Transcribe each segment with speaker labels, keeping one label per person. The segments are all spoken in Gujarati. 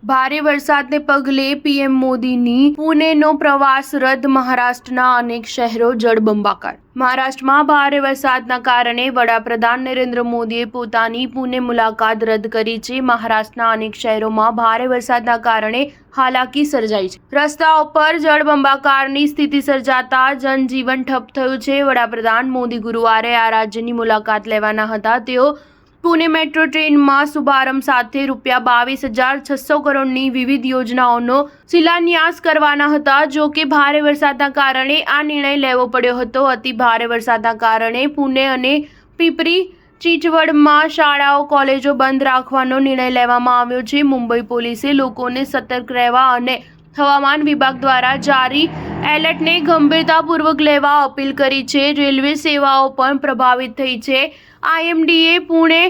Speaker 1: ભારે વરસાદને પગલે પીએમ મોદીની પુણેનો પ્રવાસ રદ. મહારાષ્ટ્રના અનેક શહેરો જળબંબાકાર. મહારાષ્ટ્રમાં ભારે વરસાદના કારણે વડાપ્રધાન નરેન્દ્ર મોદીએ પોતાની પુણે મુલાકાત રદ કરી છે. મહારાષ્ટ્રના અનેક શહેરોમાં ભારે વરસાદના કારણે હાલાકી સર્જાઈ છે. રસ્તાઓ પર જળબંબાકારની સ્થિતિ સર્જાતા જનજીવન ઠપ થયું છે. વડાપ્રધાન મોદી ગુરુવારે આ રાજ્યની મુલાકાત લેવાના હતા. તેઓ પુણે મેટ્રો ટ્રેનમાં શુભારંભ સાથે ₹22,600 કરોડની વિવિધ યોજનાઓનો શિલાન્યાસ કરવાના હતા. જો કે ભારે વરસાદના કારણે આ નિર્ણય લેવો પડ્યો હતો. અતિ ભારે વરસાદના કારણે પુણે અને પીપરી ચીચવડમાં શાળાઓ કોલેજો બંધ રાખવાનો નિર્ણય લેવામાં આવ્યો છે. મુંબઈ પોલીસે લોકોને સતર્ક રહેવા અને હવામાન વિભાગ દ્વારા જારી એલર્ટને ગંભીરતાપૂર્વક લેવા અપીલ કરી છે. રેલવે સેવાઓ પણ પ્રભાવિત થઈ છે. આઈએમડીએ પુણે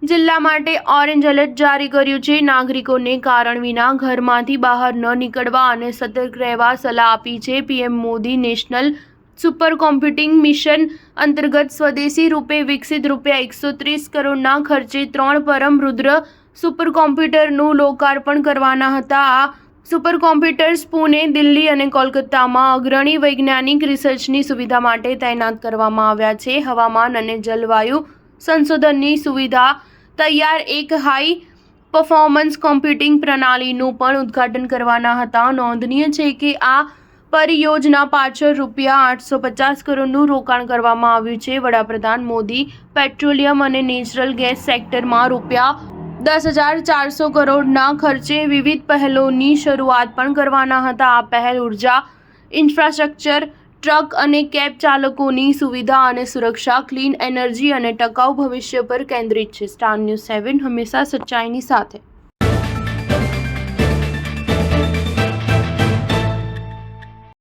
Speaker 1: જિલ્લા માટે ઓરેન્જ એલર્ટ જારી કર્યું છે. નાગરિકોને કારણ વિના ઘરમાંથી બહાર ન નીકળવા અને સતર્ક રહેવા સલાહ આપી છે. PM Modi national super computing mission અંતર્ગત સ્વદેશી રૂપે વિકસિત ₹130 કરોડના ખર્ચે 3 પરમ રુદ્ર સુપર કોમ્પ્યુટરનું લોકાર્પણ કરવાના હતા. આ સુપર કોમ્પ્યુટર્સ પુણે, દિલ્હી અને કોલકાતામાં અગ્રણી વૈજ્ઞાનિક રિસર્ચની સુવિધા માટે તૈનાત કરવામાં આવ્યા છે. હવામાન અને જલવાયુ સંશોધનની સુવિધા તૈયાર એક હાઈ પરફોર્મન્સ કોમ્પ્યુટિંગ પ્રણાલીનું પણ ઉદ્ઘાટન કરવાના હતા. નોંધનીય છે કે આ પરિયોજના પાછળ ₹850 કરોડનું રોકાણ કરવામાં આવ્યું છે. વડાપ્રધાન મોદી પેટ્રોલિયમ અને નેચરલ ગેસ સેક્ટરમાં ₹10,400 કરોડના ખર્ચે વિવિધ પહેલોની શરૂઆત પણ કરવાના હતા. આ પહેલ ઉર્જા ઇન્ફ્રાસ્ટ્રક્ચર, ટ્રક અને કેબ ચાલકોની સુવિધા અને સુરક્ષા, ક્લીન એનર્જી અને ટકાઉ ભવિષ્ય પર કેન્દ્રિત છે. સ્ટાર ન્યૂઝ 7 હંમેશા સચ્ચાઈની સાથે.